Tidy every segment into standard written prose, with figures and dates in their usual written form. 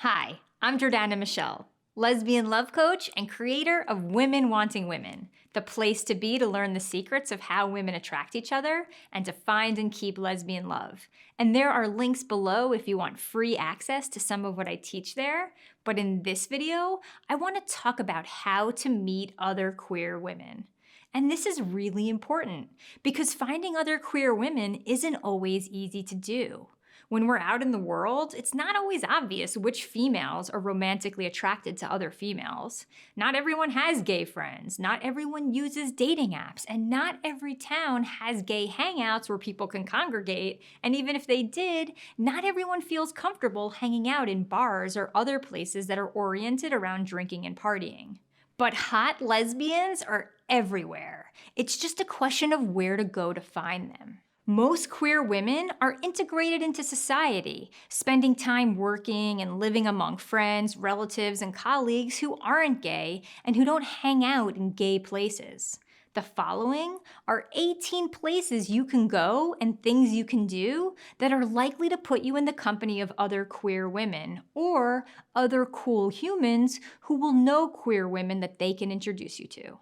Hi, I'm Jordana Michelle, lesbian love coach and creator of Women Wanting Women, the place to be to learn the secrets of how women attract each other and to find and keep lesbian love. And there are links below if you want free access to some of what I teach there. But in this video, I want to talk about how to meet other queer women. And this is really important because finding other queer women isn't always easy to do. When we're out in the world, it's not always obvious which females are romantically attracted to other females. Not everyone has gay friends, not everyone uses dating apps, and not every town has gay hangouts where people can congregate, and even if they did, not everyone feels comfortable hanging out in bars or other places that are oriented around drinking and partying. But hot lesbians are everywhere. It's just a question of where to go to find them. Most queer women are integrated into society, spending time working and living among friends, relatives, and colleagues who aren't gay and who don't hang out in gay places. The following are 18 places you can go and things you can do that are likely to put you in the company of other queer women or other cool humans who will know queer women that they can introduce you to.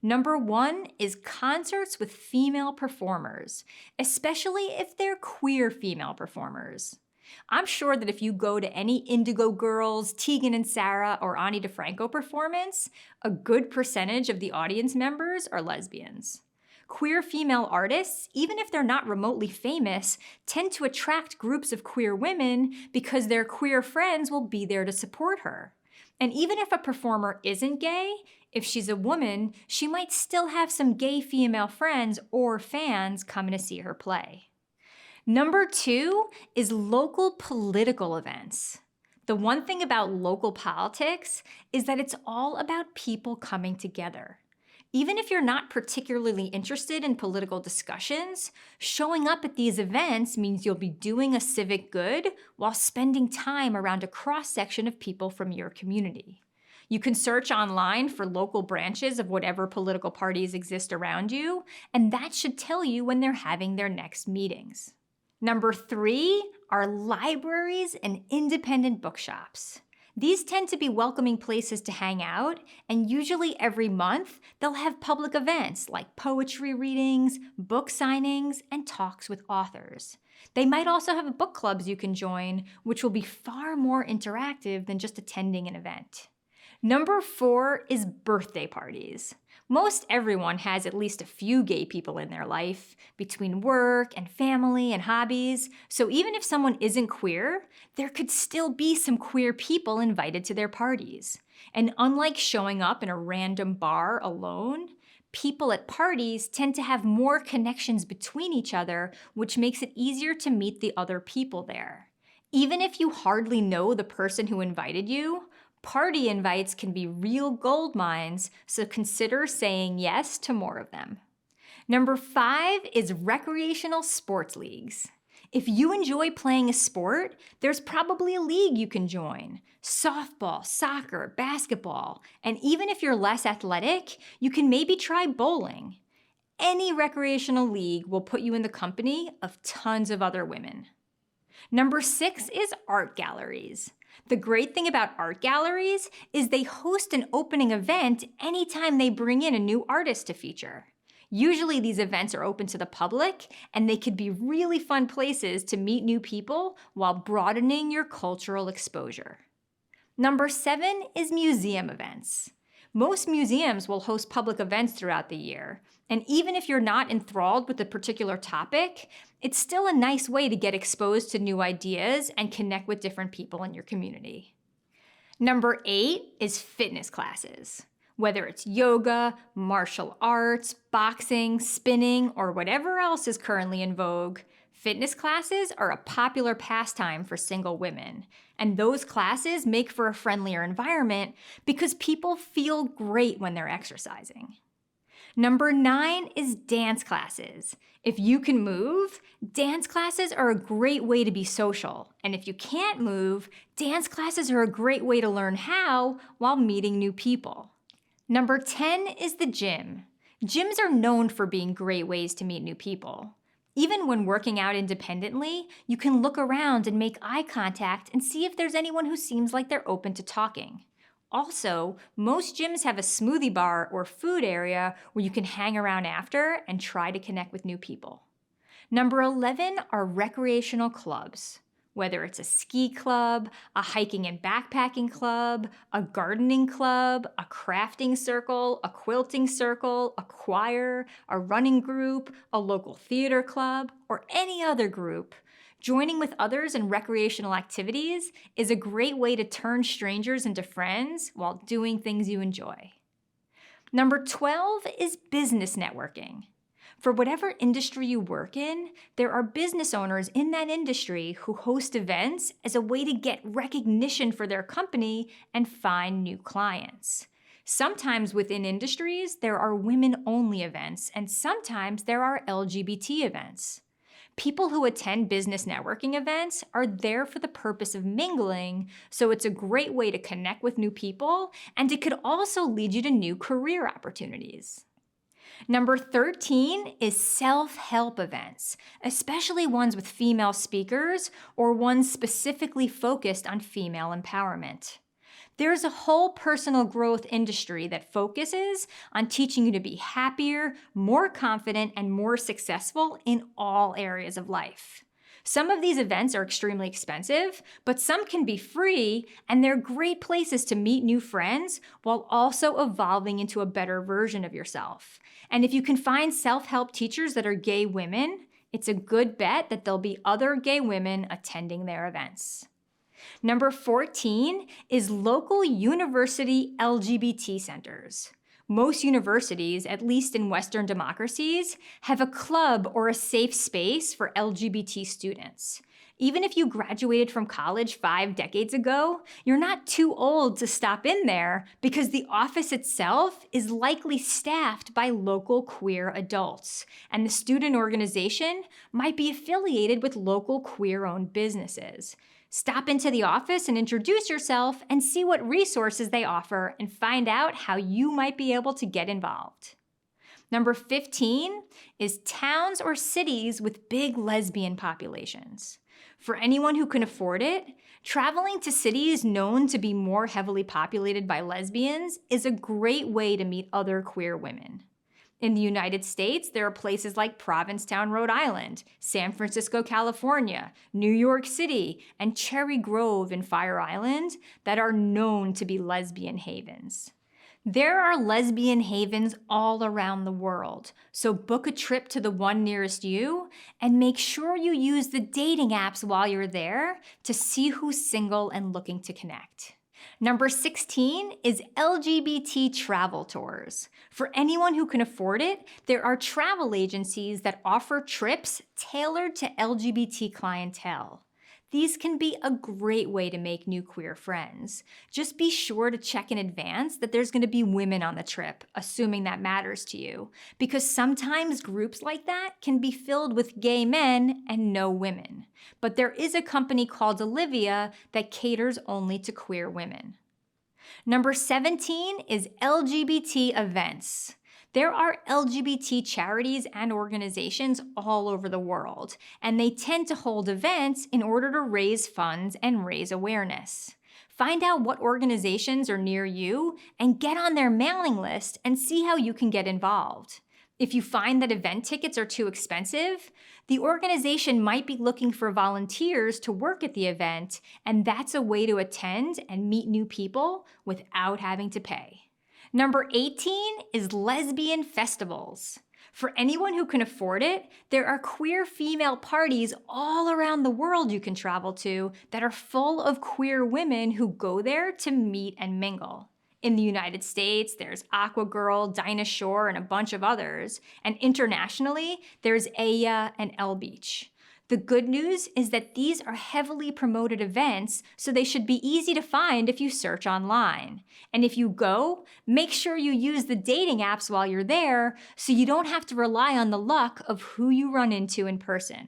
Number 1 is concerts with female performers, especially if they're queer female performers. I'm sure that if you go to any Indigo Girls, Tegan and Sara, or Ani DeFranco performance, a good percentage of the audience members are lesbians. Queer female artists, even if they're not remotely famous, tend to attract groups of queer women because their queer friends will be there to support her. And even if a performer isn't gay, if she's a woman, she might still have some gay female friends or fans coming to see her play. Number 2 is local political events. The one thing about local politics is that it's all about people coming together. Even if you're not particularly interested in political discussions, showing up at these events means you'll be doing a civic good while spending time around a cross-section of people from your community. You can search online for local branches of whatever political parties exist around you, and that should tell you when they're having their next meetings. Number 3 are libraries and independent bookshops. These tend to be welcoming places to hang out, and usually every month they'll have public events like poetry readings, book signings, and talks with authors. They might also have book clubs you can join, which will be far more interactive than just attending an event. Number 4 is birthday parties. Most everyone has at least a few gay people in their life, between work and family and hobbies, so even if someone isn't queer, there could still be some queer people invited to their parties. And unlike showing up in a random bar alone, people at parties tend to have more connections between each other, which makes it easier to meet the other people there. Even if you hardly know the person who invited you, party invites can be real gold mines, so consider saying yes to more of them. Number 5 is recreational sports leagues. If you enjoy playing a sport, there's probably a league you can join. Softball, soccer, basketball, and even if you're less athletic, you can maybe try bowling. Any recreational league will put you in the company of tons of other women. Number 6 is art galleries. The great thing about art galleries is they host an opening event anytime they bring in a new artist to feature. Usually these events are open to the public, and they could be really fun places to meet new people while broadening your cultural exposure. Number 7 is museum events. Most museums will host public events throughout the year, and even if you're not enthralled with a particular topic, it's still a nice way to get exposed to new ideas and connect with different people in your community. Number 8 is fitness classes. Whether it's yoga, martial arts, boxing, spinning, or whatever else is currently in vogue, fitness classes are a popular pastime for single women, and those classes make for a friendlier environment because people feel great when they're exercising. Number 9 is dance classes. If you can move, dance classes are a great way to be social, and if you can't move, dance classes are a great way to learn how while meeting new people. Number 10 is the gym. Gyms are known for being great ways to meet new people. Even when working out independently, you can look around and make eye contact and see if there's anyone who seems like they're open to talking. Also, most gyms have a smoothie bar or food area where you can hang around after and try to connect with new people. Number 11 are recreational clubs. Whether it's a ski club, a hiking and backpacking club, a gardening club, a crafting circle, a quilting circle, a choir, a running group, a local theater club, or any other group, joining with others in recreational activities is a great way to turn strangers into friends while doing things you enjoy. Number 12 is business networking. For whatever industry you work in, there are business owners in that industry who host events as a way to get recognition for their company and find new clients. Sometimes within industries, there are women-only events, and sometimes there are LGBT events. People who attend business networking events are there for the purpose of mingling, so it's a great way to connect with new people, and it could also lead you to new career opportunities. Number 13 is self-help events, especially ones with female speakers or ones specifically focused on female empowerment. There's a whole personal growth industry that focuses on teaching you to be happier, more confident, and more successful in all areas of life. Some of these events are extremely expensive, but some can be free, and they're great places to meet new friends while also evolving into a better version of yourself. And if you can find self-help teachers that are gay women, it's a good bet that there'll be other gay women attending their events. Number 14 is local university LGBT centers. Most universities, at least in Western democracies, have a club or a safe space for LGBT students. Even if you graduated from college 5 decades ago, you're not too old to stop in there because the office itself is likely staffed by local queer adults, and the student organization might be affiliated with local queer-owned businesses. Stop into the office and introduce yourself and see what resources they offer and find out how you might be able to get involved. Number 15 is towns or cities with big lesbian populations. For anyone who can afford it, traveling to cities known to be more heavily populated by lesbians is a great way to meet other queer women. In the United States, there are places like Provincetown, Rhode Island, San Francisco, California, New York City, and Cherry Grove in Fire Island that are known to be lesbian havens. There are lesbian havens all around the world, so book a trip to the one nearest you and make sure you use the dating apps while you're there to see who's single and looking to connect. Number 16 is LGBT travel tours. For anyone who can afford it, there are travel agencies that offer trips tailored to LGBT clientele. These can be a great way to make new queer friends. Just be sure to check in advance that there's going to be women on the trip, assuming that matters to you, because sometimes groups like that can be filled with gay men and no women. But there is a company called Olivia that caters only to queer women. Number 17 is LGBT Events. There are LGBT charities and organizations all over the world, and they tend to hold events in order to raise funds and raise awareness. Find out what organizations are near you and get on their mailing list and see how you can get involved. If you find that event tickets are too expensive, the organization might be looking for volunteers to work at the event, and that's a way to attend and meet new people without having to pay. Number 18 is lesbian festivals. For anyone who can afford it, there are queer female parties all around the world you can travel to that are full of queer women who go there to meet and mingle. In the United States, there's Aqua Girl, Dinah Shore, and a bunch of others. And internationally, there's Aya and El Beach. The good news is that these are heavily promoted events, so they should be easy to find if you search online. And if you go, make sure you use the dating apps while you're there so you don't have to rely on the luck of who you run into in person.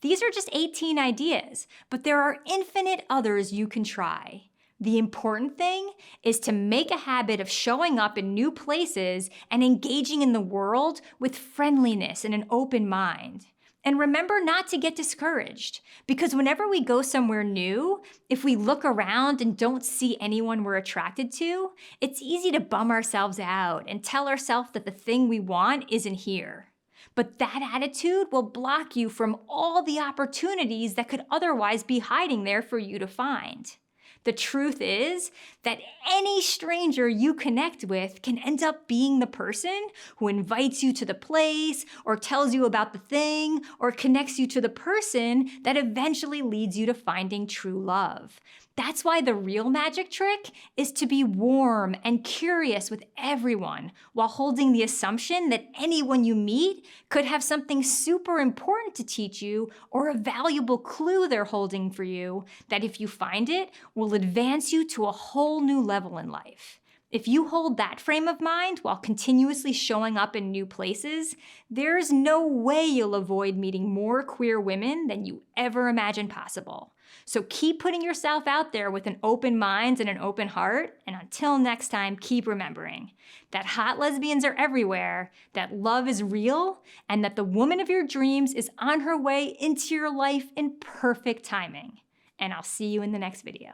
These are just 18 ideas, but there are infinite others you can try. The important thing is to make a habit of showing up in new places and engaging in the world with friendliness and an open mind. And remember not to get discouraged, because whenever we go somewhere new, if we look around and don't see anyone we're attracted to, it's easy to bum ourselves out and tell ourselves that the thing we want isn't here. But that attitude will block you from all the opportunities that could otherwise be hiding there for you to find. The truth is that any stranger you connect with can end up being the person who invites you to the place, or tells you about the thing, or connects you to the person that eventually leads you to finding true love. That's why the real magic trick is to be warm and curious with everyone, while holding the assumption that anyone you meet could have something super important to teach you, or a valuable clue they're holding for you that, if you find it, will advance you to a whole new level in life. If you hold that frame of mind while continuously showing up in new places, there's no way you'll avoid meeting more queer women than you ever imagined possible. So keep putting yourself out there with an open mind and an open heart, and until next time, keep remembering that hot lesbians are everywhere, that love is real, and that the woman of your dreams is on her way into your life in perfect timing. And I'll see you in the next video.